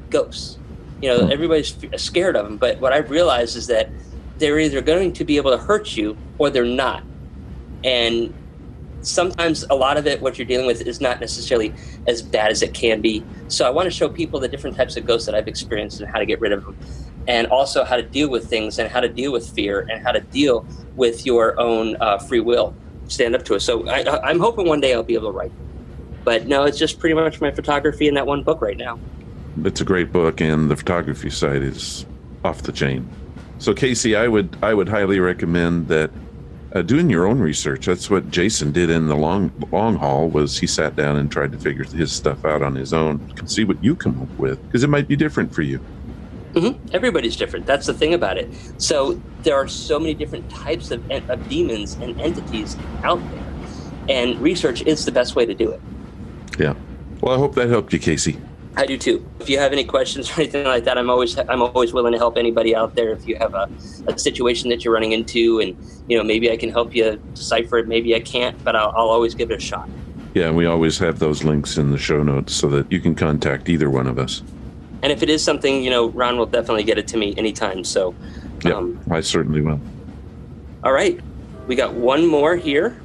ghosts. You know, everybody's scared of them, but what I've realized is that they're either going to be able to hurt you or they're not. And sometimes a lot of it, what you're dealing with, is not necessarily as bad as it can be. So I want to show people the different types of ghosts that I've experienced and how to get rid of them, and also how to deal with things and how to deal with fear and how to deal with your own free will. Stand up to it. So I'm hoping one day I'll be able to write. But no, it's just pretty much my photography in that one book right now. It's a great book, and the photography side is off the chain. So Casey, I would highly recommend that doing your own research. That's what Jason did in the long haul. Was he sat down and tried to figure his stuff out on his own. You can see what you come up with, because it might be different for you. Mm-hmm. Everybody's different. That's the thing about it. So there are so many different types of demons and entities out there, and research is the best way to do it. Yeah. Well, I hope that helped you, Casey. I do too. If you have any questions or anything like that, I'm always willing to help anybody out there. If you have a situation that you're running into, and you know, maybe I can help you decipher it, maybe I can't, but I'll always give it a shot. Yeah, we always have those links in the show notes so that you can contact either one of us. And if it is something, you know, Ron will definitely get it to me anytime. So, yeah, I certainly will. All right, we got one more here.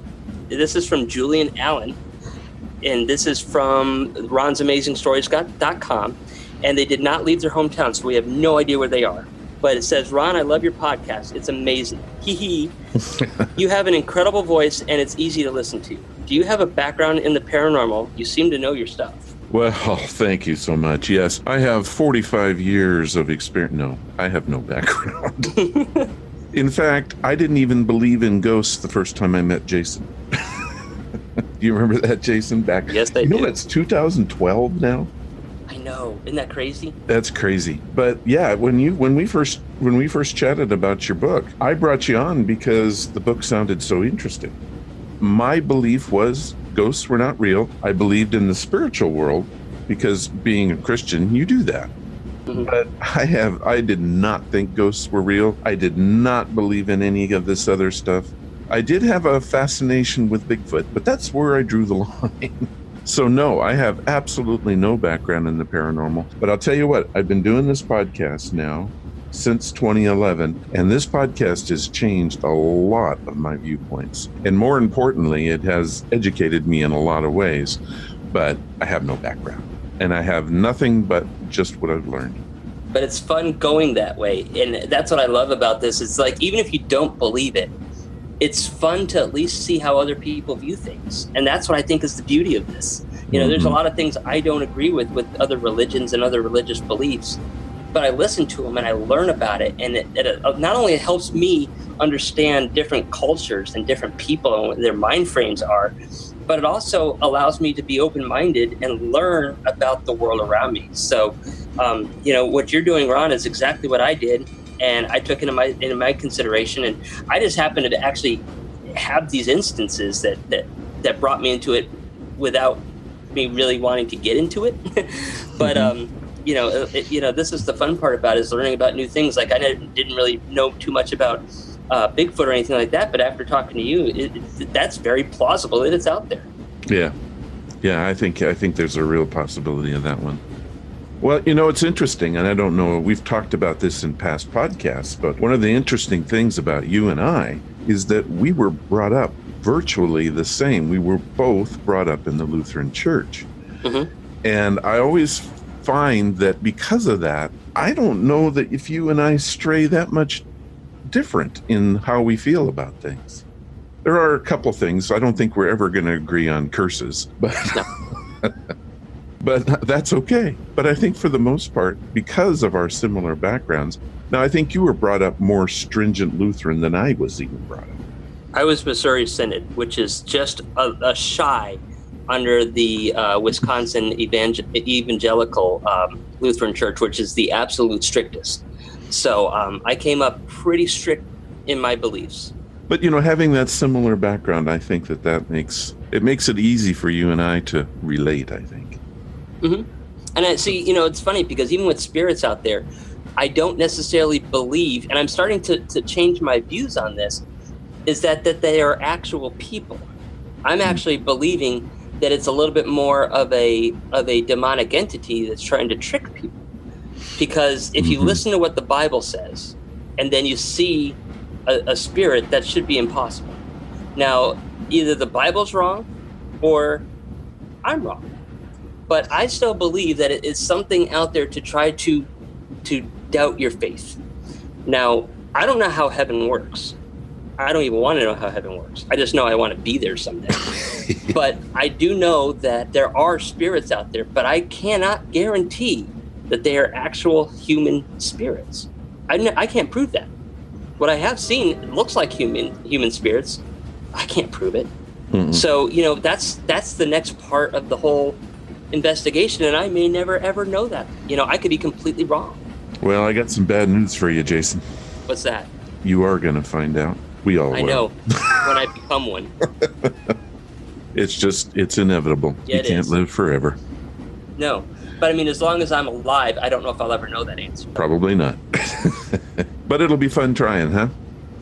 This is from Julian Allen. And this is from ronsamazingstories.com. And they did not leave their hometown, so we have no idea where they are. But it says, Ron, I love your podcast. It's amazing. Hee hee. You have an incredible voice, and it's easy to listen to. Do you have a background in the paranormal? You seem to know your stuff. Well, thank you so much. Yes, I have 45 years of experience. No, I have no background. In fact, I didn't even believe in ghosts the first time I met Jason. Do you remember that, Jason? Yes, I do. You know, it's 2012 now. I know. Isn't that crazy? That's crazy. But yeah, when we first chatted about your book, I brought you on because the book sounded so interesting. My belief was ghosts were not real. I believed in the spiritual world because being a Christian, you do that. Mm-hmm. But I did not think ghosts were real. I did not believe in any of this other stuff. I did have a fascination with Bigfoot, but that's where I drew the line. So no, I have absolutely no background in the paranormal. But I'll tell you what, I've been doing this podcast now since 2011, and this podcast has changed a lot of my viewpoints. And more importantly, it has educated me in a lot of ways, but I have no background. And I have nothing but just what I've learned. But it's fun going that way. And that's what I love about this. It's like, even if you don't believe it, it's fun to at least see how other people view things. And that's what I think is the beauty of this. You know, there's a lot of things I don't agree with other religions and other religious beliefs, but I listen to them and I learn about it. And it not only helps me understand different cultures and different people and what their mind frames are, but it also allows me to be open-minded and learn about the world around me. So, you know, what you're doing, Ron, is exactly what I did. And I took it into my consideration, and I just happened to actually have these instances that brought me into it without me really wanting to get into it. But this is the fun part about it, is learning about new things. Like I didn't really know too much about Bigfoot or anything like that, but after talking to you, that's very plausible that it's out there. Yeah, I think there's a real possibility of that one. Well, it's interesting, and I don't know, we've talked about this in past podcasts, but one of the interesting things about you and I is that we were brought up virtually the same. We were both brought up in the Lutheran Church. Mm-hmm. And I always find that because of that, I don't know that if you and I stray that much different in how we feel about things. There are a couple things. I don't think we're ever going to agree on curses, but but that's okay. But I think for the most part, because of our similar backgrounds, now I think you were brought up more stringent Lutheran than I was even brought up. I was Missouri Synod, which is just a shy under the Wisconsin Evangelical Lutheran Church, which is the absolute strictest. So I came up pretty strict in my beliefs. But, having that similar background, I think that makes it easy for you and I to relate, I think. Mm-hmm. And I see, it's funny because even with spirits out there, I don't necessarily believe, and I'm starting to change my views on this, is that they are actual people. I'm actually believing that it's a little bit more of a demonic entity that's trying to trick people. Because if you listen to what the Bible says, and then you see a spirit, that should be impossible. Now, either the Bible's wrong, or I'm wrong. But I still believe that it is something out there to try to doubt your faith. Now, I don't know how heaven works. I don't even want to know how heaven works. I just know I want to be there someday. But I do know that there are spirits out there, but I cannot guarantee that they are actual human spirits. I can't prove that. What I have seen, it looks like human spirits. I can't prove it. Mm-hmm. So, that's the next part of the whole investigation, and I may never ever know that. I could be completely wrong. Well, I got some bad news for you, Jason. What's that? You are going to find out. We all will. I know. When I become one. It's inevitable. Yeah, you can't live forever. No. But as long as I'm alive, I don't know if I'll ever know that answer. Probably not. But it'll be fun trying, huh?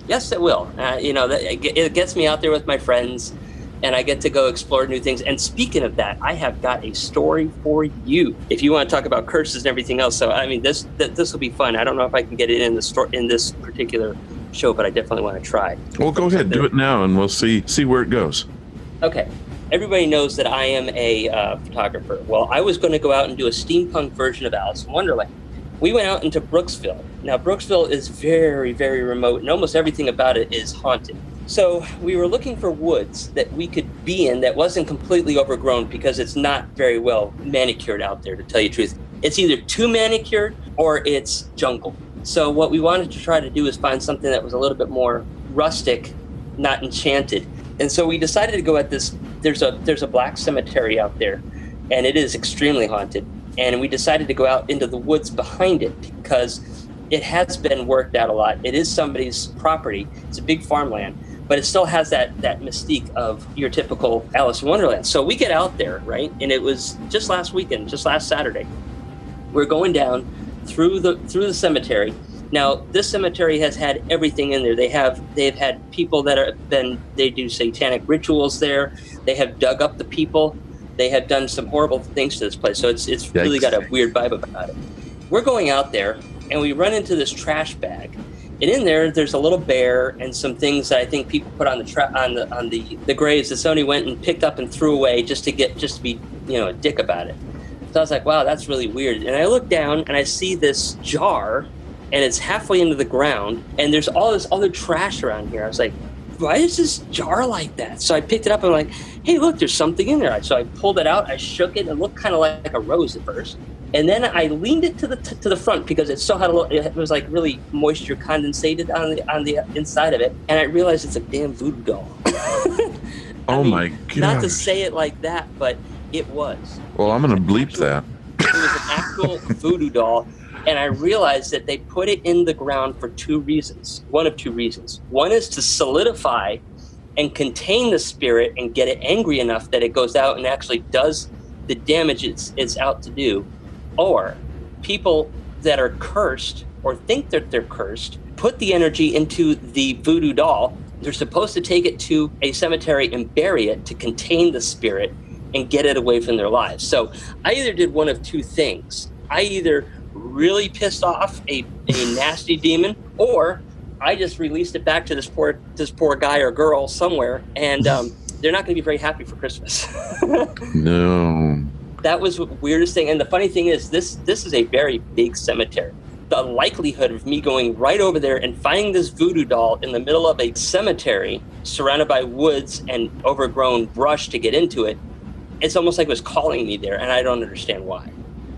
Yes, it will. It gets me out there with my friends, and I get to go explore new things. And speaking of that, I have got a story for you. If you want to talk about curses and everything else, so this will be fun. I don't know if I can get it in this particular show, but I definitely want to try. Well, go ahead, do it now, and we'll see where it goes. Okay. Everybody knows that I am a photographer. Well, I was going to go out and do a steampunk version of Alice in Wonderland. We went out into Brooksville. Now, Brooksville is very, very remote, and almost everything about it is haunted. So we were looking for woods that we could be in that wasn't completely overgrown, because it's not very well manicured out there, to tell you the truth. It's either too manicured or it's jungle. So what we wanted to try to do is find something that was a little bit more rustic, not enchanted. And so we decided to go at this. There's a black cemetery out there, and it is extremely haunted. And we decided to go out into the woods behind it because it has been worked out a lot. It is somebody's property. It's a big farmland, but it still has that mystique of your typical Alice in Wonderland. So we get out there, right? And it was just last weekend, just last Saturday. We're going down through the cemetery. Now, this cemetery has had everything in there. They've had people they do satanic rituals there. They have dug up the people. They have done some horrible things to this place. So it's really got a weird vibe about it. We're going out there, and we run into this trash bag. And in there's a little bear and some things that I think people put on the graves that somebody went and picked up and threw away just to be a dick about it. So I was like, wow, that's really weird. And I look down and I see this jar, and it's halfway into the ground, and there's all this other trash around here. I was like, why is this jar like that? So I picked it up and I'm like, hey, look, there's something in there. So I pulled it out, I shook it, and it looked kind of like a rose at first. And then I leaned it to the front because it still had it was like really moisture condensated on the inside of it. And I realized it's a damn voodoo doll. My God. Not to say it like that, but it was. Well, I'm going to bleep that. It was an actual voodoo doll. And I realized that they put it in the ground for one of two reasons. One is to solidify and contain the spirit and get it angry enough that it goes out and actually does the damage it's out to do. Or people that are cursed or think that they're cursed put the energy into the voodoo doll. They're supposed to take it to a cemetery and bury it to contain the spirit and get it away from their lives. So I either did one of two things. I either really pissed off a nasty demon, or I just released it back to this poor guy or girl somewhere, and they're not going to be very happy for Christmas. No. That was the weirdest thing. And the funny thing is, this is a very big cemetery. The likelihood of me going right over there and finding this voodoo doll in the middle of a cemetery surrounded by woods and overgrown brush to get into it, it's almost like it was calling me there, and I don't understand why.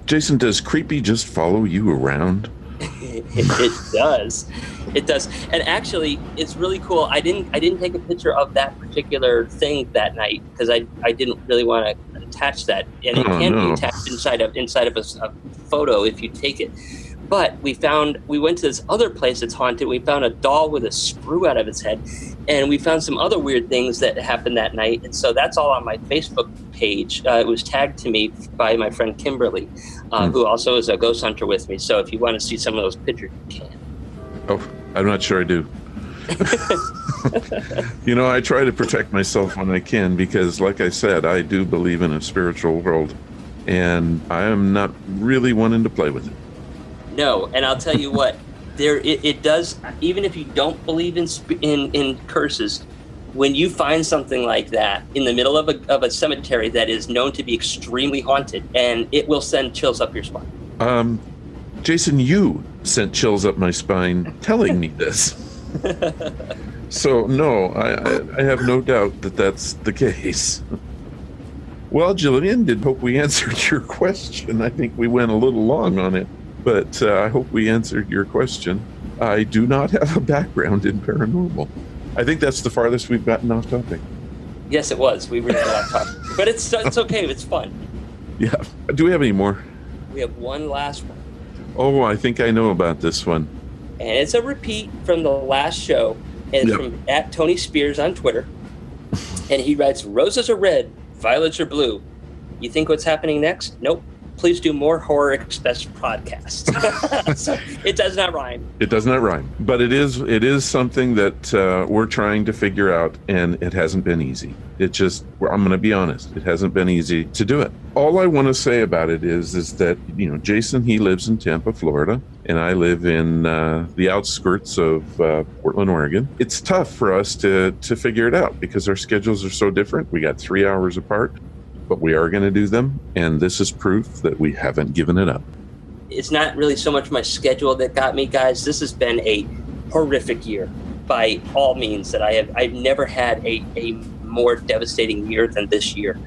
Jason, does creepy just follow you around? It does. It does. And actually, it's really cool. I didn't take a picture of that particular thing that night because I didn't really want to attach that. And it can be attached inside of a photo if you take it. But we went to this other place that's haunted. We found a doll with a screw out of its head. And we found some other weird things that happened that night. And so that's all on my Facebook page. It was tagged to me by my friend Kimberly, who also is a ghost hunter with me. So if you want to see some of those pictures, you can. Oh, I'm not sure I do. I try to protect myself when I can because, like I said, I do believe in a spiritual world. And I am not really wanting to play with it. No, and I'll tell you what, it does. Even if you don't believe in curses, when you find something like that in the middle of a cemetery that is known to be extremely haunted, and it will send chills up your spine. Jason, you sent chills up my spine telling me this. So no, I have no doubt that that's the case. Well, Jillian, did hope we answered your question. I think we went a little long on it. But I hope we answered your question. I do not have a background in paranormal. I think that's the farthest we've gotten off topic. Yes, it was. We really got off topic. But it's okay. It's fun. Yeah. Do we have any more? We have one last one. Oh, I think I know about this one. And it's a repeat from the last show. And it's from @TonySpears on Twitter. And he writes, "Roses are red, violets are blue. You think what's happening next? Nope. Please do more Horror Express podcasts." So, it does not rhyme. It does not rhyme, but it is something that we're trying to figure out, and it hasn't been easy. I'm going to be honest, it hasn't been easy to do it. All I want to say about it is that Jason, he lives in Tampa, Florida, and I live in the outskirts of Portland, Oregon. It's tough for us to figure it out because our schedules are so different. We got 3 hours apart. But we are going to do them, and this is proof that we haven't given it up. It's not really so much my schedule that got me, guys. This has been a horrific year by all means that I've never had a more devastating year than this year.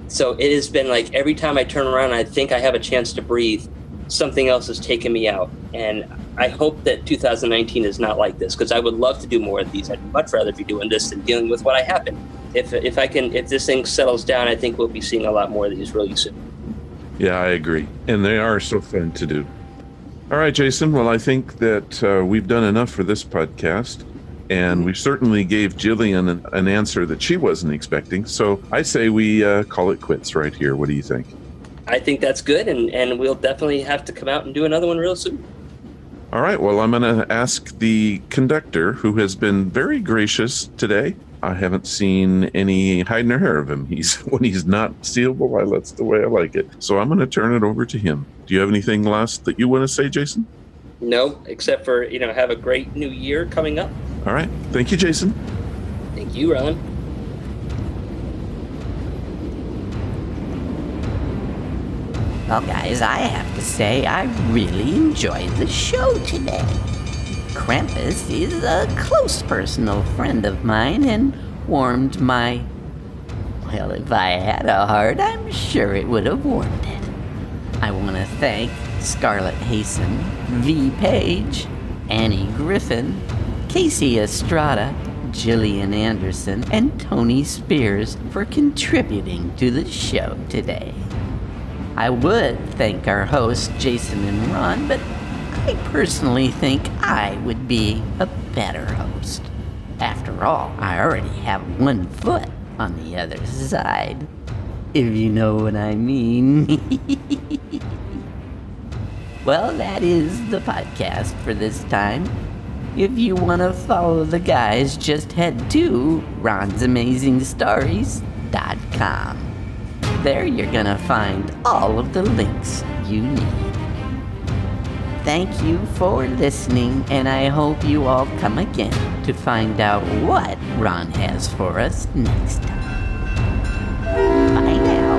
So it has been like every time I turn around and I think I have a chance to breathe, something else has taken me out. And I hope that 2019 is not like this because I would love to do more of these. I'd much rather be doing this than dealing with what I happen. If this thing settles down, I think we'll be seeing a lot more of these really soon. Yeah, I agree. And they are so fun to do. All right, Jason. Well, I think that we've done enough for this podcast. And we certainly gave Jillian an answer that she wasn't expecting. So I say we call it quits right here. What do you think? I think that's good. And we'll definitely have to come out and do another one real soon. All right. Well, I'm going to ask the conductor, who has been very gracious today. I haven't seen any hiding or hair of him. When he's not seeable, that's the way I like it. So I'm going to turn it over to him. Do you have anything last that you want to say, Jason? No, except for, have a great new year coming up. All right. Thank you, Jason. Thank you, Ron. Well, guys, I have to say I really enjoyed the show today. Krampus is a close personal friend of mine and warmed my... Well, if I had a heart, I'm sure it would have warmed it. I want to thank Scarlett Hasten, V. Page, Annie Griffin, Casey Estrada, Jillian Anderson, and Tony Spears for contributing to the show today. I would thank our hosts, Jason and Ron, but I personally think I would be a better host. After all, I already have 1 foot on the other side, if you know what I mean. Well, that is the podcast for this time. If you want to follow the guys, just head to ronsamazingstories.com. There you're gonna find all of the links you need. Thank you for listening, and I hope you all come again to find out what Ron has for us next time. Bye now.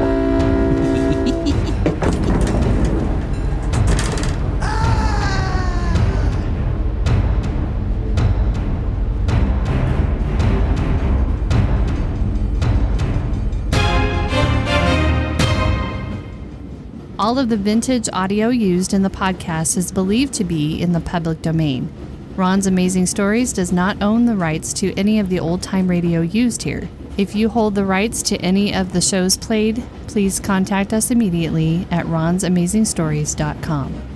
All of the vintage audio used in the podcast is believed to be in the public domain. Ron's Amazing Stories does not own the rights to any of the old-time radio used here. If you hold the rights to any of the shows played, please contact us immediately at ronsamazingstories.com.